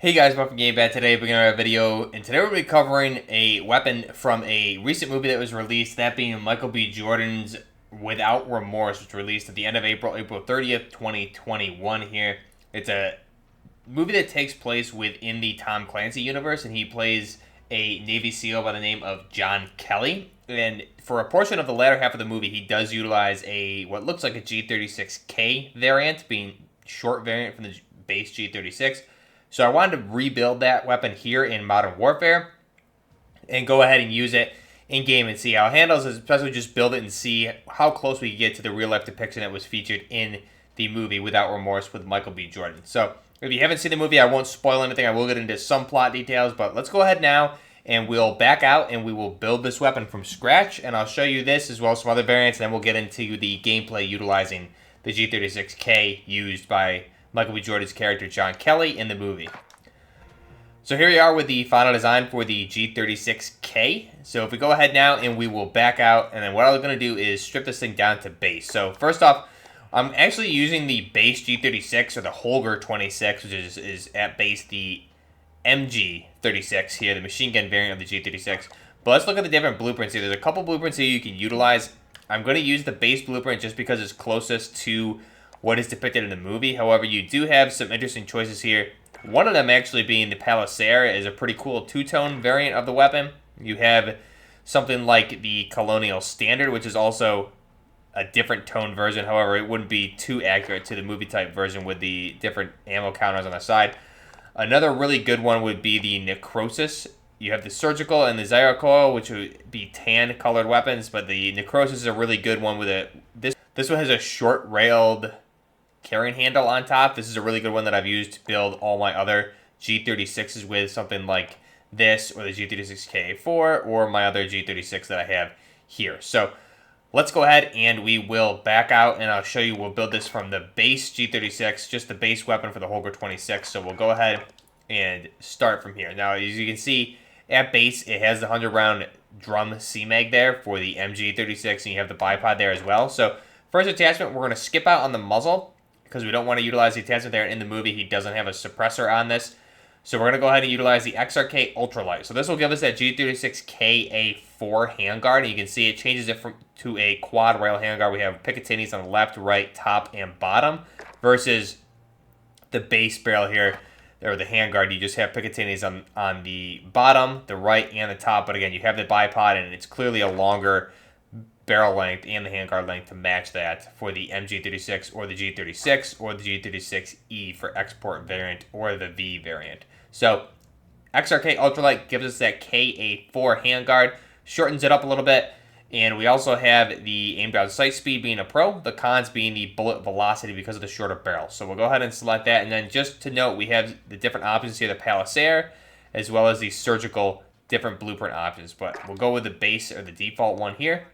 Hey guys, welcome to Game Bad. Today we're going to have a video, and today we're going to be covering a weapon from a recent movie that was released, that being Michael B. Jordan's Without Remorse, which was released at the end of April 30th, 2021 here. It's a movie that takes place within the Tom Clancy universe, and he plays a Navy SEAL by the name of John Kelly. And for a portion of the latter half of the movie, he does utilize what looks like a G36K variant, being short variant from the base G36. So I wanted to rebuild that weapon here in Modern Warfare and go ahead and use it in game and see how it handles, especially just build it and see how close we can get to the real life depiction that was featured in the movie Without Remorse with Michael B. Jordan. So if you haven't seen the movie, I won't spoil anything. I will get into some plot details, but let's go ahead now and we'll back out and we will build this weapon from scratch, and I'll show you this as well as some other variants, and then we'll get into the gameplay utilizing the G36K used by Michael B. Jordan's character John Kelly in the movie. So here we are with the final design for the G36K. So if we go ahead now and we will back out, and then what I'm going to do is strip this thing down to base. So first off, I'm actually using the base G36 or the Holger 26, which is at base the MG36 here, the machine gun variant of the G36. But let's look at the different blueprints here. There's a couple blueprints here you can utilize. I'm going to use the base blueprint just because it's closest to what is depicted in the movie. However, you do have some interesting choices here. One of them actually being the Palisade is a pretty cool two-tone variant of the weapon. You have something like the Colonial Standard, which is also a different tone version. However, it wouldn't be too accurate to the movie-type version with the different ammo counters on the side. Another really good one would be the Necrosis. You have the Surgical and the Zyrocoil, which would be tan-colored weapons, but the Necrosis is a really good one with it. This one has a short-railed carrying handle on top. This is a really good one that I've used to build all my other G36s with, something like this or the G36K4 or my other G36 that I have here. So let's go ahead and we will back out and I'll show you. We'll build this from the base G36, just the base weapon for the Holger 26. So we'll go ahead and start from here. Now, as you can see, at base, it has the 100-round drum CMAG there for the MG36, and you have the bipod there as well. So first attachment, we're going to skip out on the muzzle, because we don't want to utilize the attachment there. In the movie, he doesn't have a suppressor on this. So we're going to go ahead and utilize the XRK Ultralight. So this will give us that G36K A4 handguard. And you can see it changes it to a quad rail handguard. We have Picatinis on the left, right, top, and bottom, versus the base barrel here, or the handguard. You just have Picatinis on the bottom, the right, and the top. But again, you have the bipod, and it's clearly a longer barrel length and the handguard length to match that for the MG36 or the G36 or the G36E for export variant or the V variant. So XRK Ultralight gives us that KA4 handguard, shortens it up a little bit, and we also have the aim down sight speed being a pro, the cons being the bullet velocity because of the shorter barrel. So we'll go ahead and select that, and then just to note, we have the different options here, the Palisade, as well as the surgical different blueprint options, but we'll go with the base or the default one here.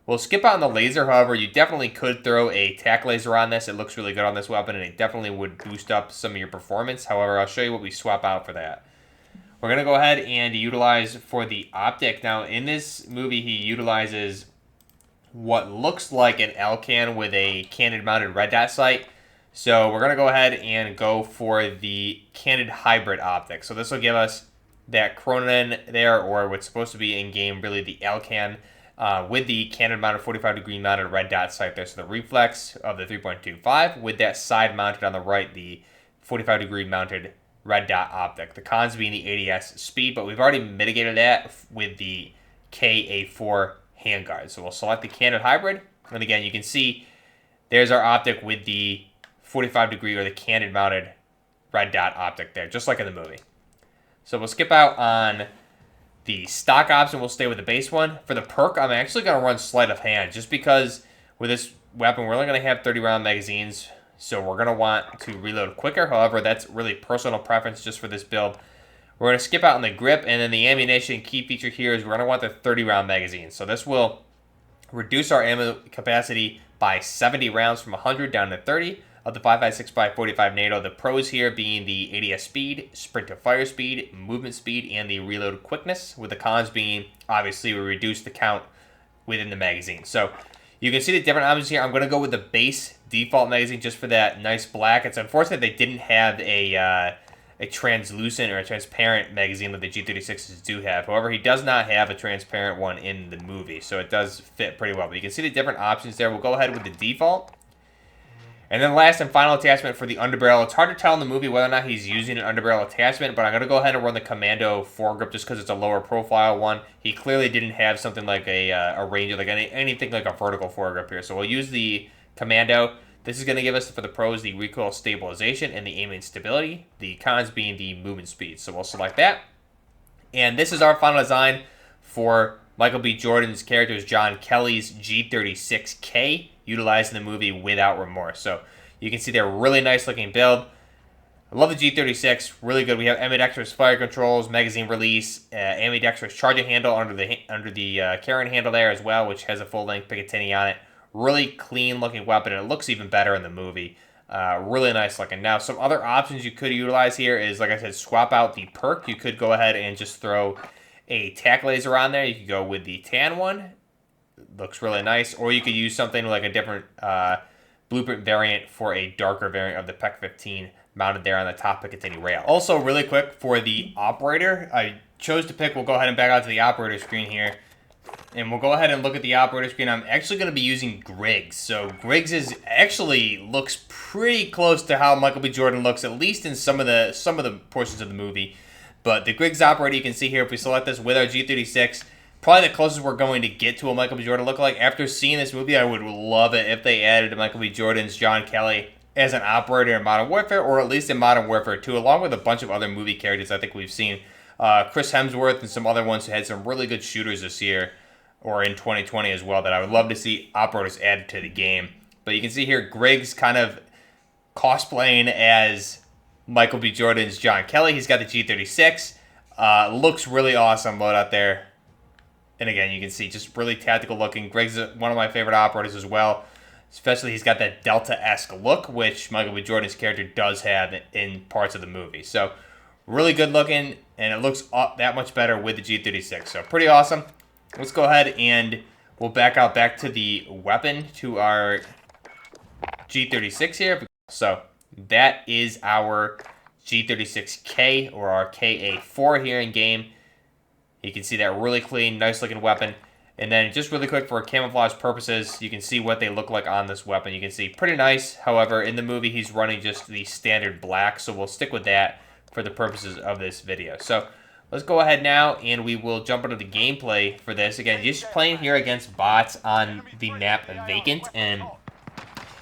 We'll skip out on the laser. However, you definitely could throw a tack laser on this. It looks really good on this weapon, and it definitely would boost up some of your performance. However, I'll show you what we swap out for that. We're going to go ahead and utilize for the optic. Now, in this movie, he utilizes what looks like an L-can with a cannon-mounted red dot sight. So we're going to go ahead and go for the candid hybrid optic. So this will give us that Cronin there, or what's supposed to be in-game, really the L-can, with the cannon-mounted 45-degree mounted red dot sight there. So the reflex of the 3.25 with that side mounted on the right, the 45-degree mounted red dot optic. The cons being the ADS speed, but we've already mitigated that with the KA4 handguard. So we'll select the candid hybrid, and again, you can see there's our optic with the 45-degree or the cannon-mounted red dot optic there, just like in the movie. So we'll skip out on the stock option. We'll stay with the base one. For the perk, I'm actually going to run sleight of hand, just because with this weapon, we're only going to have 30-round magazines, so we're going to want to reload quicker. However, that's really personal preference just for this build. We're going to skip out on the grip, and then the ammunition key feature here is we're going to want the 30-round magazine. So this will reduce our ammo capacity by 70 rounds from 100 down to 30 of the 5.56x45 NATO. The pros here being the ADS speed, sprint to fire speed, movement speed, and the reload quickness, with the cons being, obviously, we reduce the count within the magazine. So you can see the different options here. I'm going to go with the base default magazine just for that nice black. It's unfortunate they didn't have a a translucent or a transparent magazine that the G36s do have. However, he does not have a transparent one in the movie, so it does fit pretty well. But you can see the different options there. We'll go ahead with the default. And then last and final attachment for the underbarrel. It's hard to tell in the movie whether or not he's using an underbarrel attachment, but I'm going to go ahead and run the Commando foregrip just because it's a lower profile one. He clearly didn't have something like a Ranger, like anything like a vertical foregrip here. So we'll use the Commando. This is going to give us, for the pros, the recoil stabilization and the aiming stability. The cons being the movement speed. So we'll select that. And this is our final design for Michael B. Jordan's character, is John Kelly's G36K, utilized in the movie Without Remorse. So you can see they're really nice looking build. I love the G36, really good. We have ambidextrous fire controls, magazine release, ambidextrous charging handle under the carrying handle there as well, which has a full length Picatinny on it. Really clean looking weapon, and it looks even better in the movie. Really nice looking. Now, some other options you could utilize here is, like I said, swap out the perk. You could go ahead and just throw a tack laser on there. You could go with the tan one. Looks really nice. Or you could use something like a different blueprint variant for a darker variant of the PEC 15 mounted there on the top Picatinny rail. Also, really quick, for the operator, I chose to pick, we'll go ahead and back out to the operator screen here. And we'll go ahead and look at the operator screen. I'm actually going to be using Griggs. So Griggs actually looks pretty close to how Michael B. Jordan looks, at least in some of the portions of the movie. But the Griggs operator, you can see here, if we select this with our G36, probably the closest we're going to get to a Michael B. Jordan lookalike. After seeing this movie, I would love it if they added Michael B. Jordan's John Kelly as an operator in Modern Warfare, or at least in Modern Warfare 2, along with a bunch of other movie characters I think we've seen. Chris Hemsworth and some other ones who had some really good shooters this year, or in 2020 as well, that I would love to see operators added to the game. But you can see here Griggs kind of cosplaying as Michael B. Jordan's John Kelly. He's got the G36. Looks really awesome loadout there. And again, you can see just really tactical looking. Griggs is one of my favorite operators as well. Especially he's got that Delta-esque look, which Michael B. Jordan's character does have in parts of the movie. So really good looking, and it looks that much better with the G36. So pretty awesome. Let's go ahead and we'll back to the weapon, to our G36 here. So that is our G36K, or our KA4 here in game. You can see that really clean, nice looking weapon. And then just really quick for camouflage purposes, you can see what they look like on this weapon. You can see pretty nice. However, in the movie, he's running just the standard black, so we'll stick with that for the purposes of this video. So let's go ahead now, and we will jump into the gameplay for this. Again, just playing here against bots on the map Vacant, and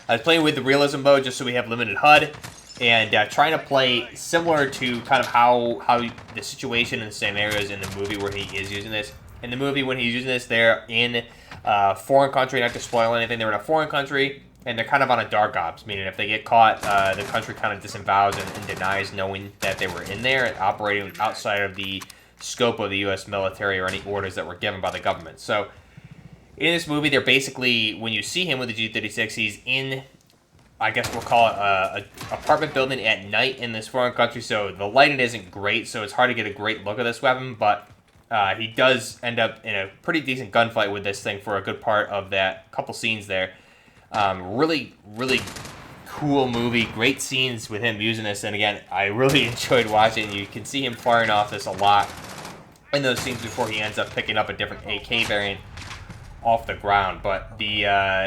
I was playing with the realism mode just so we have limited HUD, and trying to play similar to kind of how the situation and scenarios in the movie where he is using this. In the movie, when he's using this, they're in a foreign country. Not to spoil anything, they're in a foreign country, and they're kind of on a dark ops, meaning if they get caught, the country kind of disavows and denies knowing that they were in there and operating outside of the scope of the U.S. military or any orders that were given by the government. So in this movie, they're basically, when you see him with the G36, he's in, I guess we'll call it a apartment building at night in this foreign country. So the lighting isn't great, so it's hard to get a great look at this weapon, but he does end up in a pretty decent gunfight with this thing for a good part of that couple scenes there. Really, really cool movie. Great scenes with him using this. And again, I really enjoyed watching. You can see him firing off this a lot in those scenes before he ends up picking up a different AK variant off the ground. But the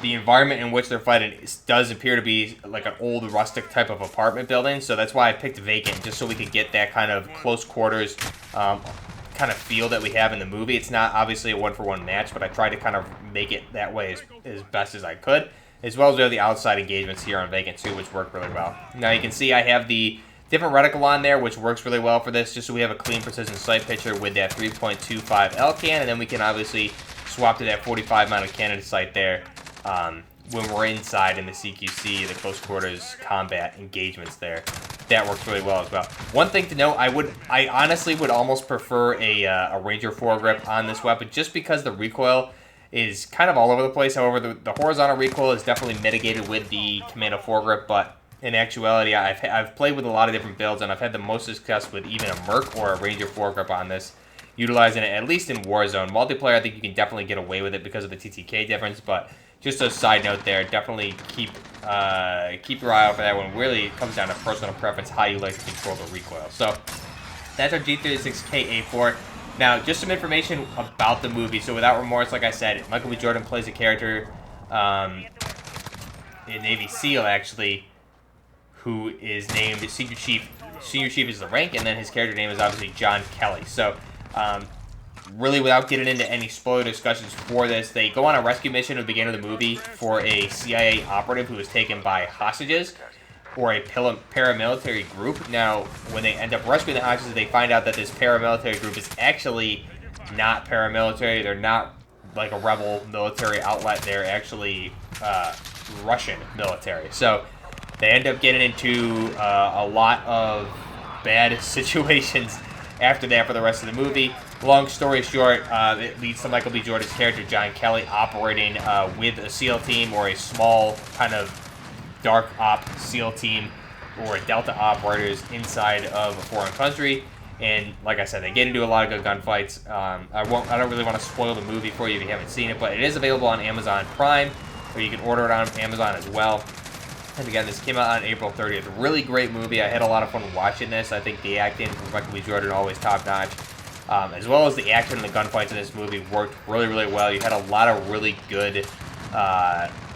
environment in which they're fighting does appear to be like an old rustic type of apartment building, so that's why I picked Vacant, just so we could get that kind of close quarters kind of feel that we have in the movie. It's not obviously a one-for-one match, but I tried to kind of make it that way as best as I could, as well as we have the outside engagements here on Vacant too, which work really well. Now you can see I have the different reticle on there, which works really well for this, just so we have a clean precision sight picture with that 3.25 L-can, and then we can obviously swap to that 45 mounted cannon sight there when we're inside in the CQC, the close quarters combat engagements there. That works really well as well. One thing to note, I honestly would almost prefer a Ranger foregrip on this weapon, just because the recoil is kind of all over the place. However, the horizontal recoil is definitely mitigated with the Commando foregrip, but in actuality, I've played with a lot of different builds, and I've had the most success with even a Merc or a Ranger foregrip on this, utilizing it at least in Warzone. Multiplayer, I think you can definitely get away with it because of the TTK difference, but just a side note there, definitely keep keep your eye out for that one. Really, it comes down to personal preference, how you like to control the recoil. So that's our G36K A4. Now, just some information about the movie. So Without Remorse, like I said, Michael B. Jordan plays a character, a Navy SEAL, actually, who is named Senior Chief. Senior Chief is the rank, and then his character name is obviously John Kelly. So, really, without getting into any spoiler discussions for this, they go on a rescue mission at the beginning of the movie for a CIA operative who was taken by hostages, or a paramilitary group. Now, when they end up rescuing the hostages, they find out that this paramilitary group is actually not paramilitary. They're not like a rebel military outlet. They're actually Russian military. So they end up getting into a lot of bad situations after that for the rest of the movie. Long story short, it leads to Michael B. Jordan's character, John Kelly, operating with a SEAL team, or a small kind of dark op SEAL team, or Delta operators inside of a foreign country. And like I said, they get into a lot of good gunfights. I don't really want to spoil the movie for you if you haven't seen it, but it is available on Amazon Prime, or you can order it on Amazon as well. And again, this came out on April 30th. Really great movie. I had a lot of fun watching this. I think the acting from Michael B. Jordan always top notch, as well as the action and the gunfights in this movie worked really, really well. You had a lot of really good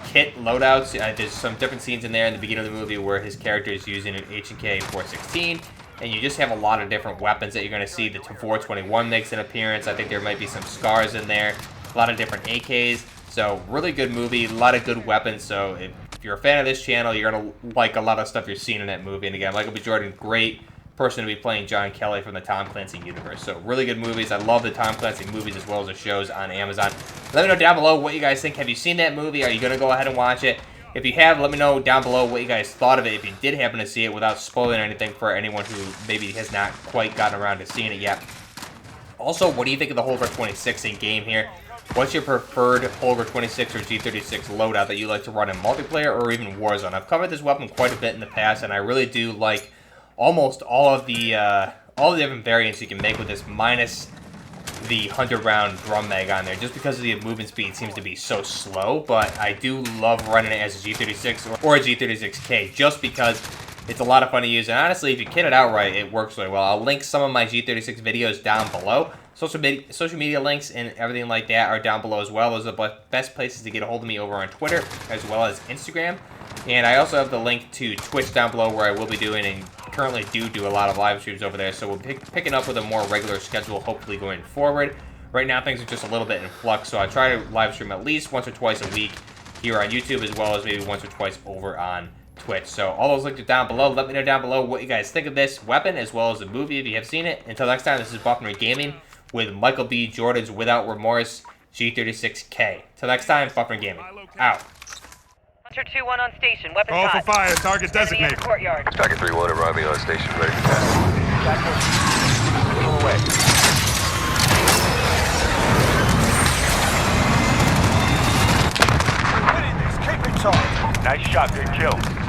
kit loadouts. There's some different scenes in there in the beginning of the movie where his character is using an H&K 416, and you just have a lot of different weapons that you're going to see. The 421 makes an appearance. I think there might be some scars in there. A lot of different AKs. So really good movie. A lot of good weapons. So if you're a fan of this channel, you're going to like a lot of stuff you're seeing in that movie. And again, Michael B. Jordan, great person to be playing John Kelly from the Tom Clancy universe. So really good movies. I love the Tom Clancy movies as well as the shows on Amazon. Let me know down below what you guys think. Have you seen that movie? Are you going to go ahead and watch it? If you have, let me know down below what you guys thought of it, if you did happen to see it, without spoiling anything for anyone who maybe has not quite gotten around to seeing it yet. Also, what do you think of the Holger 26 in game here? What's your preferred Holger 26 or G36 loadout that you like to run in multiplayer or even Warzone? I've covered this weapon quite a bit in the past, and I really do like almost all the different variants you can make with this, minus the 100-round drum mag on there, just because of the movement speed seems to be so slow. But I do love running it as a G36 or a G36K, just because it's a lot of fun to use. And honestly, if you kit it out right, it works really well. I'll link some of my G36 videos down below. Social media links and everything like that are down below as well. Those are the best places to get a hold of me over on Twitter as well as Instagram. And I also have the link to Twitch down below, where I will be doing and currently do a lot of live streams over there. So we'll be picking up with a more regular schedule, hopefully going forward. Right now, things are just a little bit in flux, so I try to live stream at least once or twice a week here on YouTube, as well as maybe once or twice over on Twitch. So all those links are down below. Let me know down below what you guys think of this weapon, as well as the movie if you have seen it. Until next time, this is Buffner Gaming with Michael B. Jordan's Without Remorse G36K. Till next time, Buffner Gaming. Out. Hunter 2-1 on station. Weapons Call hot. for fire. Target designated. Courtyard. Packet 3-1 arriving on station, ready for task. Pull away. We're winning this. Keep it tight. Nice shot, good kill.